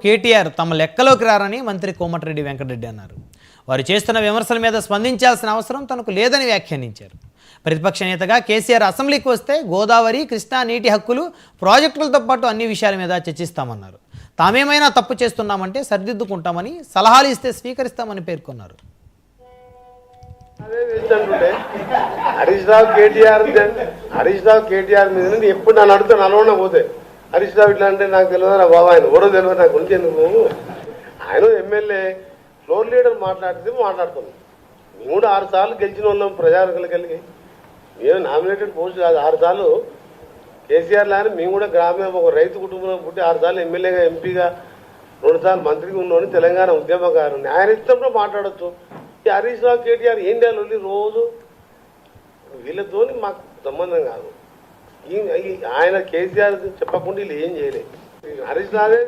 కేటీఆర్ తమ లెక్కలోకి రారని మంత్రి కోమటిరెడ్డి వెంకటరెడ్డి అన్నారు. వారు చేస్తున్న విమర్శల మీద స్పందించాల్సిన అవసరం తనకు లేదని వ్యాఖ్యానించారు. ప్రతిపక్ష నేతగా కేసీఆర్ అసెంబ్లీకి వస్తే గోదావరి, కృష్ణా నీటి హక్కులు, ప్రాజెక్టులతో పాటు అన్ని విషయాల మీద చర్చిస్తామన్నారు. తామేమైనా తప్పు చేస్తున్నామంటే సరిదిద్దుకుంటామని, సలహాలు ఇస్తే స్వీకరిస్తామని పేర్కొన్నారు. హరీష్ రావు కేటీఆర్ మీద ఎప్పుడు నన్ను అడుగుతా నల్గొండ పోతే హరీష్ రావు ఇట్లా అంటే నాకు తెలియదు, నా బాబా ఆయన ఎవరో తెలియదు, నాకు గురించి ఎందుకు. ఆయన ఎమ్మెల్యే ఫ్లోర్ లీడర్ మాట్లాడితే మాట్లాడుతున్నాం. మేము కూడా 6 సార్లు గెలిచిన వాళ్ళం ప్రజానికలకి కలిగి. మేము నామినేటెడ్ పోస్ట్ కాదు, 6 సార్లు కేసీఆర్ లాని మేము కూడా గ్రామీణ ఒక రైతు కుటుంబంలో పుట్టి 6 సార్లు ఎమ్మెల్యేగా, ఎంపీగా, 2 సార్లు మంత్రిగా ఉన్నోని, తెలంగాణ ఉద్యమకారు. ఆయన ఇష్టంలో మాట్లాడచ్చు. ఈ హరీష్ రావు కేటీఆర్ ఏం చేయాలి రోజు వీళ్ళతో మాకు సంబంధం కాదు. ఆయన కేసీఆర్ చెప్పకుండా వీళ్ళు ఏం చేయలేదు. హరీష్ రావే